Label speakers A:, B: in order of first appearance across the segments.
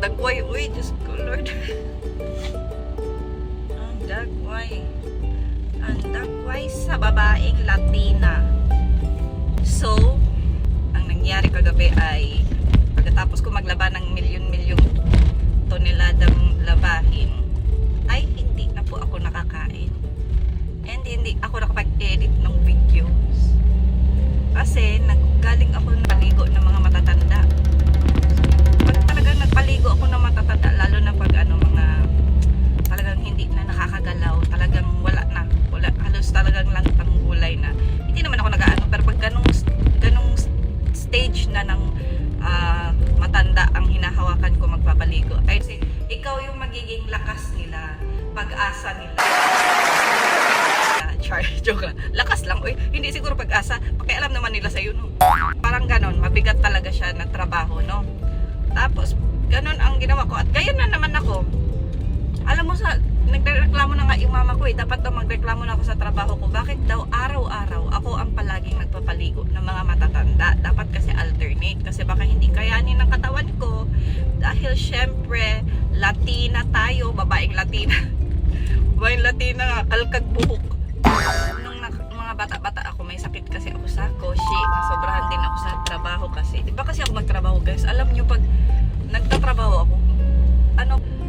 A: dagway. Uy, Diyos ko, Lord. Ang dagway. Ang dagway sa babaeng Latina. So, ang nangyari kagabi ay pagkatapos ko maglaba ng milyon-milyong toneladang labahin, ay hindi na po ako nakakain. And hindi ako nakapag-edit ng videos. Kasi galing ako nagpaligo ng mga matatanda. Pag talagang nagpaligo ako ng matatanda, lalo na pag mga talagang hindi na nakakagalaw, talagang wala, halos talagang lantang gulay na. Hindi naman ako nag-aano, pero pag ganong stage na ng matanda ang hinahawakan ko magpapaligo, ay kasi ikaw yung magiging lakas nila, pag-asa nila. Joke lang. Lakas lang. Uy, hindi siguro pag-asa. Pakialam naman nila sa'yo, no? Parang ganon. Mabigat talaga siya na trabaho, no? Tapos, ganon ang ginawa ko. At gayon na naman ako. Alam mo, nagreklamo na nga yung mama ko, eh. Dapat daw magreklamo na ako sa trabaho ko. Bakit daw araw-araw ako ang palaging nagpapaligo ng mga matatanda? Dapat kasi alternate. Kasi baka hindi kayanin ng katawan ko. Dahil syempre, Latina tayo. Babaeng Latina. Babaeng Latina nga, kalkag buhok. Nung mga bata-bata ako, may sakit kasi ako sa koshi. Sobrahan din ako sa trabaho kasi. Di ba kasi ako magtrabaho, guys? Alam nyo, pag nagtatrabaho ako,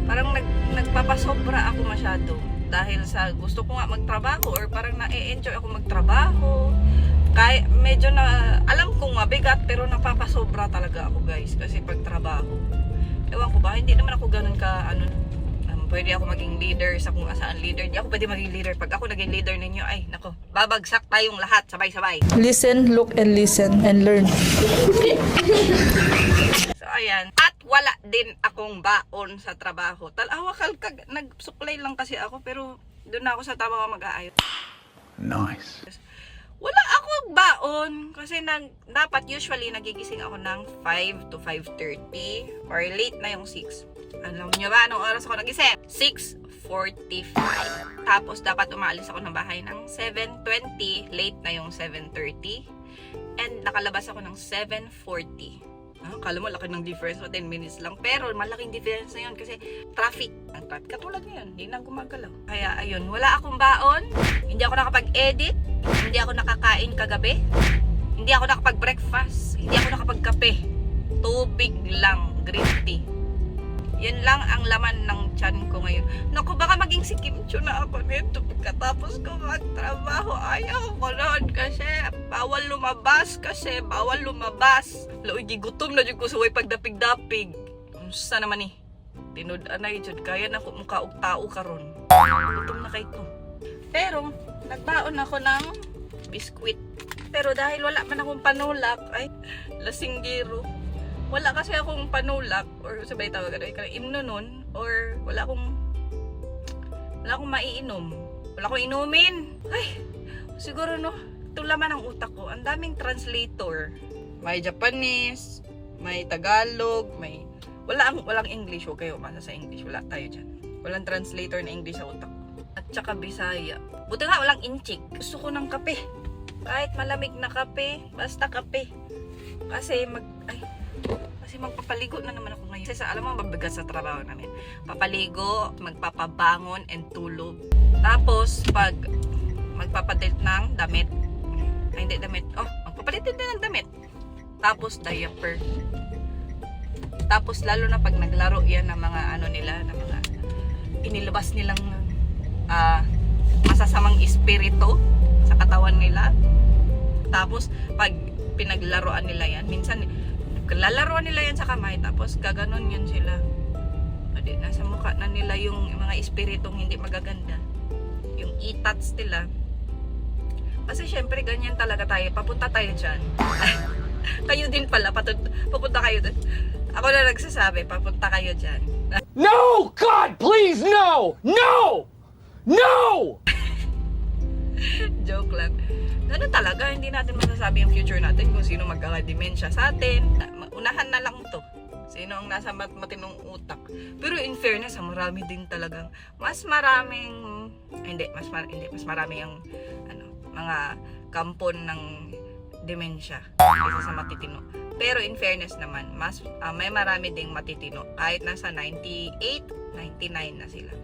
A: parang nagpapasobra ako masyado. Dahil sa gusto ko nga magtrabaho or parang na-enjoy ako magtrabaho. Kaya medyo na, alam kong mabigat pero napapasobra talaga ako, guys. Kasi pagtrabaho. Ewan ko ba, hindi naman ako ganun ka, pwede ako maging leader sa kung saan leader. Hindi ako pwede maging leader. Pag ako naging leader ninyo, ay, nako, babagsak tayong lahat, sabay-sabay.
B: Listen, look, and listen, and learn.
A: So, ayan. At wala din akong baon sa trabaho. Nagsuklay lang kasi ako, pero doon na ako sa trabaho mag-aayos.
C: Nice.
A: Wala akong baon. Kasi dapat usually nagigising ako ng 5 to 5:30 or late na yung 6. Alam nyo ba anong oras ako nagising? 6:45. Tapos dapat umaalis ako ng bahay ng 7:20. Late na yung 7:30. And nakalabas ako ng 7:40. Kala mo laki ng difference, 10 minutes lang. Pero malaking difference na yun kasi traffic. Ang traffic katulad ngayon, hindi na gumagalaw. Kaya ayun, wala akong baon. Hindi ako nakapag-edit. Hindi ako nakakain kagabi. Hindi ako nakapag-breakfast. Hindi ako nakapag-kape. Tubig lang, green tea. Yun lang ang laman ng tiyan ko ngayon. Naku, baka maging si Kim Chiu na ako nito pagkatapos ko magtrabaho. Ayaw ko nun kasi bawal lumabas Loy, gigutom na dyan ko suway pagdapig-dapig. Sa naman tinud-an na yun. Kaya na ko mukha og tao karon. Gutom na kay ko. Pero, nagbaon ako ng biskwit. Pero dahil wala man akong panulak, ay, lasinggero. Wala kasi akong panulak or sabay tawag imno nun or wala akong maiinom. Wala akong inumin. Ay, siguro itong laman ng utak ko, ang daming translator. May Japanese, may Tagalog, walang English. Huwag kayo umasa sa English. Wala tayo dyan. Walang translator na English sa utak ko. At saka Bisaya. Buti nga walang inchik. Gusto ko ng kape. Kahit malamig na kape, basta kape. Kasi magpapaligo na naman ako ngayon. Kasi alam mo, mabigat sa trabaho namin. Papaligo, magpapabangon, and tulog. Tapos, pag magpapalit ng damit, magpapalit din ng damit. Tapos, diaper. Tapos, lalo na pag naglaro yan ng mga ng mga inilabas nilang masasamang espiritu sa katawan nila. Tapos, pag pinaglaruan nila yan, minsan, lalaruan nila yan sa kamay, tapos gaganon yun sila. Nasa mukha na nila yung mga espiritong hindi magaganda. Yung itats nila. Kasi syempre ganyan talaga tayo. Papunta tayo dyan. Kayo din pala. Papunta kayo dyan. Ako na nagsasabi, papunta kayo dyan.
C: No! God, please, no! No! No!
A: Joke lang. Ganun talaga, hindi natin masasabi ang future natin kung sino magkaka-dementia sa atin. Unahan na lang to. Sino ang nasa matinong utak. Pero in fairness, marami din talagang mas marami ang mga kampon ng dementia kaysa sa matitino. Pero in fairness naman, may marami ding matitino kahit nasa 98, 99 na sila.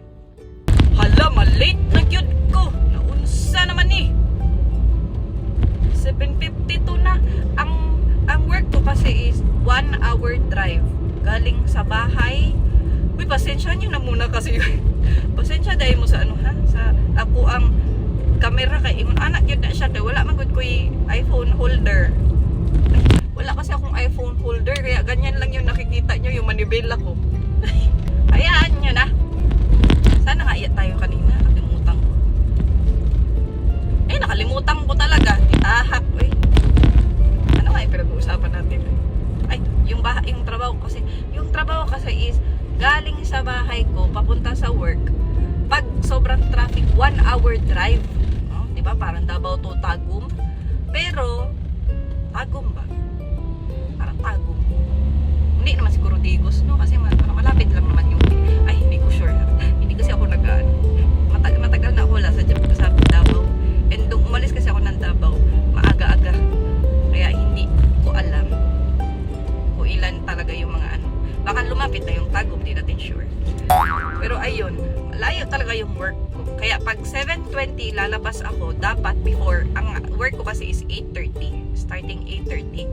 A: Hala, malate na gyud ko. Naunsa naman eh. 7:52 na. Ang work ko kasi is 1 hour drive galing sa bahay. Uy, pasensya nyo na muna kasi. Pasensya dahil mo sa ano ha? Sa ako ang camera kay ingon anak yun na siya kay wala man gud ko'y iPhone holder. Wala kasi akong iPhone holder kaya ganyan lang yung nakikita nyo yung manibela ko. Hayaan nyo na. Sana nga iya tayo kanina. Nakalimutan ko. Nakalimutan ko talaga. Itahak. Uy. Ano nga yung pinag-uusapan natin? Ay, yung trabaho kasi is galing sa bahay ko papunta sa work. Pag sobrang traffic, 1 hour drive. No? Diba? Parang Davao to Tagum. Pero, Tagum ba? Parang Tagum. Hindi naman siguro Digos, no? Kasi malapit lang naman yung... Ay, hindi ko sure. Hindi kasi ako matagal na ako wala sa Davao. And nung umalis kasi ako ng Davao, maaga-aga. Kaya hindi ko alam kung ilan talaga yung mga ano. Baka lumapit na yung Tagum, di natin sure. Pero ayun, layo talaga yung work ko. Kaya pag 7:20 lalabas ako, dapat before, ang work ko kasi is 8:30. Starting 8:30.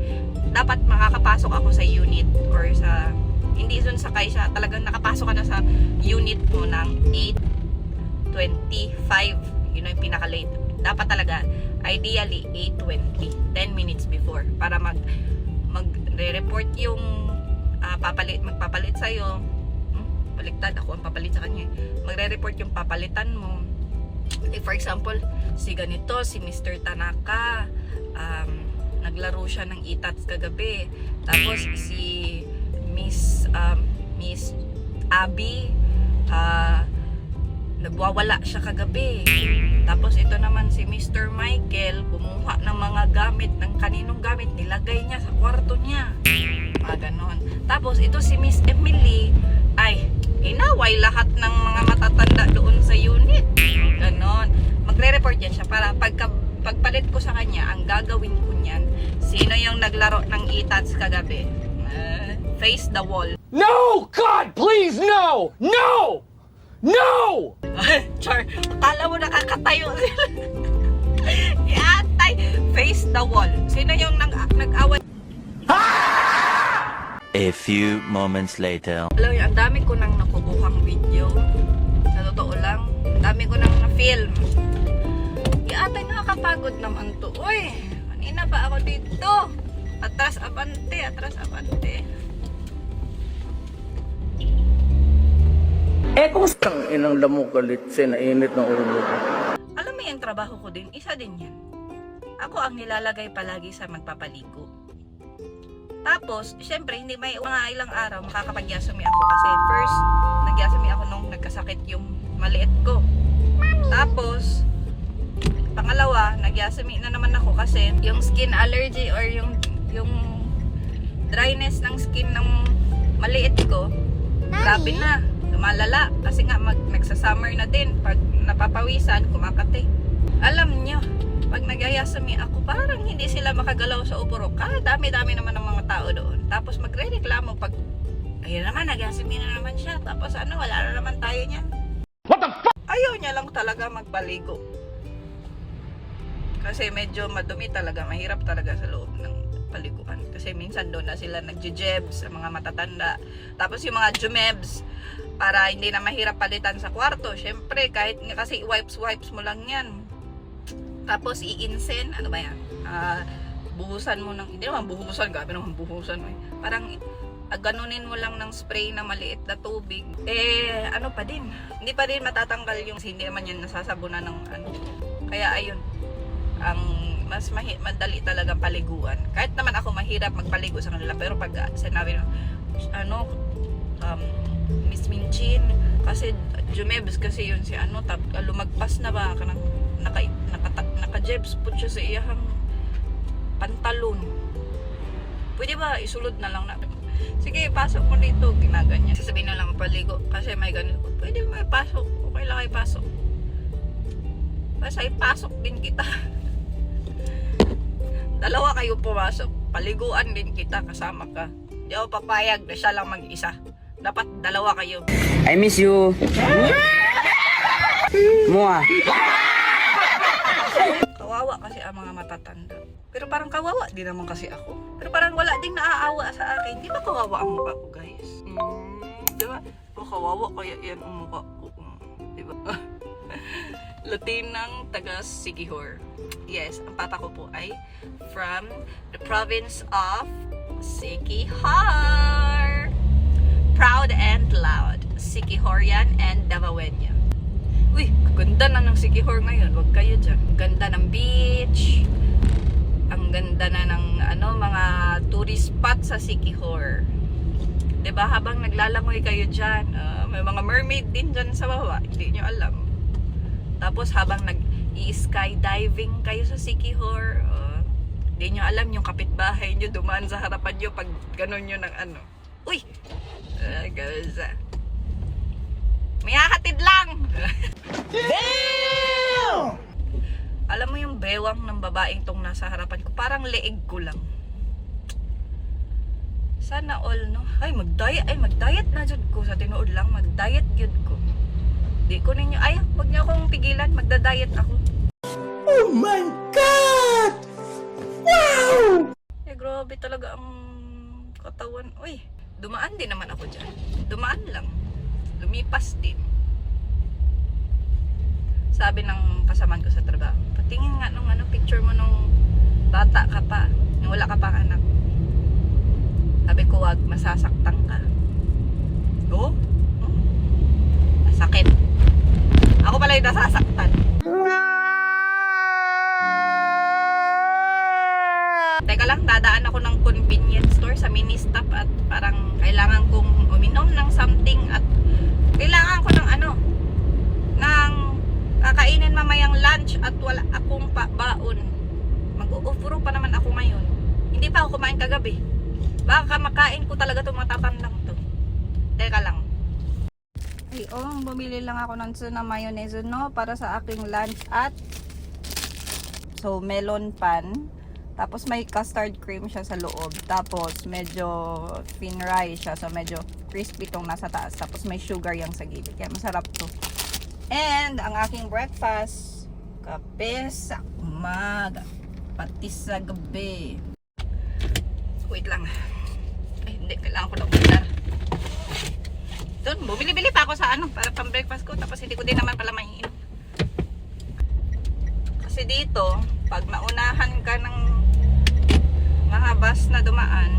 A: Dapat makakapasok ako sa unit or sa, hindi dun sakay siya, talagang nakapasok ka na sa unit mo ng 8:25. Yun ang pinaka-late. Dapat talaga, ideally 8:20, 10 minutes before, para magre-report yung magpapalit sa'yo. Baliktad, ako ang papalit sa kanya. Magre-report yung papalitan mo. For example, si ganito, si Mr. Tanaka, naglaro siya ng itats kagabi. Tapos si Miss Abby, nagwawala siya kagabi. Tapos ito naman si Mr. Michael, kumuha ng mga gamit, ng kaninong gamit, nilagay niya sa kwarto niya. Ganon. Tapos ito si Miss Emily, ay, inaway lahat ng mga matatanda doon sa unit. Ganon. Magre-report yan siya para pagpalit ko sa kanya, ang gagawin ko niyan, sino yung naglaro ng itats kagabi? Face the wall.
C: No! God, please, no! No! No!
A: Char, akala mo nakakatayo sila. Yatay, face the wall. Sino yung nag-away?
D: A few moments later.
A: Alam niyo, ang dami ko nang nakukuhang video. Sa totoo lang, ang dami ko nang na-film. Yatay, nakakapagod naman to. Uy, kanina pa ako dito. Atras abante, atras abante.
E: Kung saan inang lamok galit sa nainit ng ulo ko.
A: Alam mo yung trabaho ko din, isa din yan. Ako ang nilalagay palagi sa magpapaligo. Tapos, syempre, hindi may mga ilang araw makakapag-yasumi ako kasi first, nag-yasumi ako nung nagkasakit yung maliit ko. Tapos, pangalawa, nag-yasumi na naman ako kasi yung skin allergy or yung dryness ng skin ng maliit ko, grabe na, lumalala. Kasi nga, nagsa-summer na din. Pag napapawisan, kumakate. Alam nyo, pag nagyayasami ako, parang hindi sila makagalaw sa upurok. Dami-dami naman ng mga tao doon. Tapos magre-reklamo pag, ayun naman, nagyasami na naman siya. Tapos wala na naman tayo niyan.
C: What the fuck?
A: Ayaw niya lang talaga magpaligo. Kasi medyo madumi talaga, mahirap talaga sa loob ng paliguan. Kasi minsan doon na sila nagje-jebs sa mga matatanda. Tapos yung mga jumebs, para hindi na mahirap palitan sa kwarto. Syempre, kahit kasi wipes mo lang yan. Tapos i-insen, ano ba yan? Buhusan mo ng, hindi naman buhusan, gabi naman buhusan. Parang ganunin mo lang ng spray na maliit na tubig. Ano pa din? Hindi pa din matatanggal yung, hindi naman yan nasasabunan ng ano. Kaya ayun, ang mas madali talagang paliguan. Kahit naman ako mahirap magpaligo sa kanila, pero pag sinabi ng, Miss Minchin, kasi jumebs kasi yun si lumagpas na ba kanang naka-jebs po siya sa iyang pantalon. Pwede ba isulod na lang natin? Sige, pasok mo dito. Ginaganyan. Sasabihin na lang paligo kasi may ganun. Pwede mo ipasok. Okay lang ipasok. Basta ipasok din kita. Dalawa kayo pumasok. Paliguan din kita, kasama ka. Di ako papayag na siya lang mag-isa. Dapat dalawa kayo.
F: I miss you. Mua.
A: Kawawa kasi ang mga matatanda. Pero parang kawawa din naman kasi ako. Pero parang wala ding naaawa sa akin. Di ba kawawa ang mukha ko, guys? Di ba? O kawawa kaya yan ang mukha ko. Di ba? Latinang taga Siquijor. Yes, ang papa ko po ay from the province of Siquijor. Proud and loud. Siquijorian and Davaoeña. Uy, ganda na ng Siquijor ngayon. Huwag kayo dyan. Ang ganda ng beach. Ang ganda na ng mga tourist spot sa Siquijor. 'Di ba? Habang naglalangoy kayo dyan, may mga mermaid din dyan sa baba. Hindi nyo alam. Tapos habang nag-skydiving kayo sa Siquijor, hindi nyo alam yung kapitbahay nyo dumaan sa harapan nyo pag ganun nyo ng Uy! Gaza. May hahatid lang! Damn! Alam mo yung bewang ng babaeng tong nasa harapan ko, parang leeg ko lang. Sana all, no? Ay, mag-diet na jud ko. Sa tinuod lang, mag-diet jud ko. Di ko ninyo, wag niyo akong pigilan, magda-diet ako.
C: Oh my God! Wow!
A: Grabe talaga ang katawan. Uy, dumaan din naman ako dyan. Dumaan lang. Lumipas din. Sabi ng kasamaan ko sa trabaho, patingin nga nung picture mo nung bata ka pa, nung wala ka pang anak. Sabi ko, wag, masasaktan ka. Oh? Masakit. Ako pala yung nasasaktan. Teka lang, dadaan ako ng convenience store sa mini-stop at parang kailangan kong uminom ng something at kailangan ko ng ng kakainin mamayang lunch at wala akong baon. Mag-uufuro pa naman ako ngayon. Hindi pa ako kumain kagabi. Baka makain ko talaga itong matatandang to. Teka lang. Ay, bumili lang ako ng mayonnaise, no? Para sa aking lunch at melon pan. Tapos may custard cream siya sa loob. Tapos medyo thin rice siya. So medyo crispy tong nasa taas. Tapos may sugar yung sa gilid. Kaya masarap to. And ang aking breakfast, kape sa umaga. Pati sa gabi. Wait lang. Ay, hindi. Kailangan ko na umidar. Doon, bumili-bili pa ako sa para pang breakfast ko. Tapos hindi ko din naman pala maiinom. Kasi dito, pag naunahan ka ng mga bus na dumaan,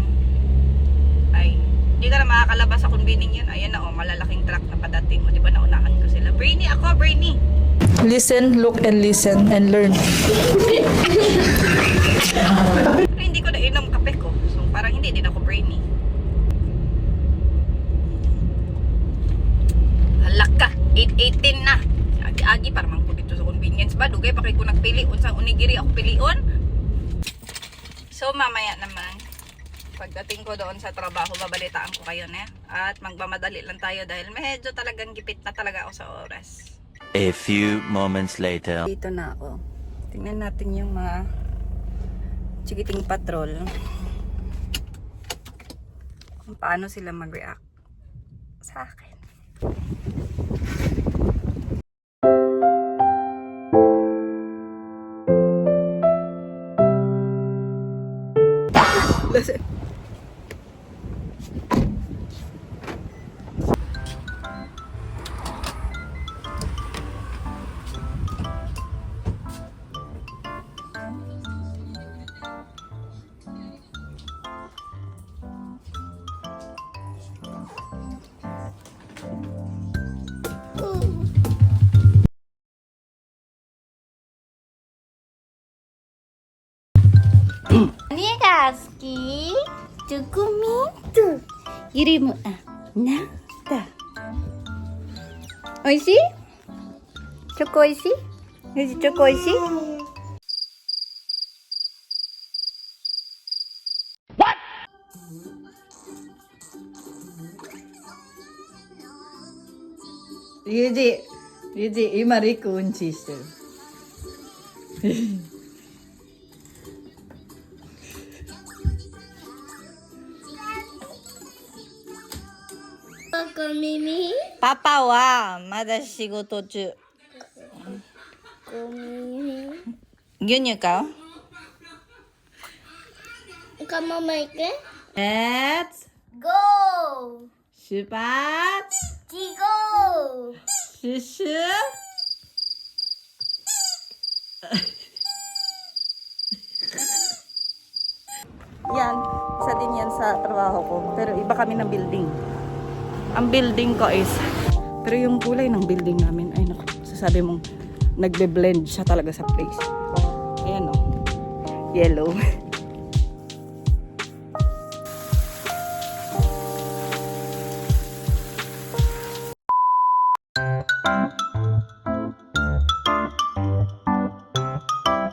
A: ay hindi ka na makakalabas sa convening yun. Ayan na malalaking truck na padating. O diba naunahan ko sila. Brainy ako, Brainy!
B: Listen, look, and listen, and learn.
A: Pero hindi ko na inom kape ko. So parang hindi din ako brainy. Halak ka, 8:18 na. Agi-agi para man ko dito sa convenience ba? Dugay pa kay ko nagpili unsang onigiri ako pilion. So mamaya naman, pagdating ko doon sa trabaho, babalitaan ko kayo na. At magmamadali lang tayo dahil medyo talagang gipit na talaga ako sa oras.
D: A few moments later.
A: Dito na ako. Tingnan natin yung mga chikiting patrol. Kung paano sila mag-react sa akin.
G: 何が好き？チョコミント。ゆりも、なんだ。おいしい？チョコおいしい？ゆじチョコおいしい？
H: ゆじ、今リクうんちしてる。
G: パパはまだ仕事中。牛乳買う？ Let's
F: Go!
G: 出発
F: Go!
G: シュシュ
A: Yan, isa din yan sa trabaho ko. Pero iba kami ng building. Ang building ko is, pero yung kulay ng building namin, ay naku, sasabi mong nagbe-blend siya talaga sa place. Ayan o, yellow.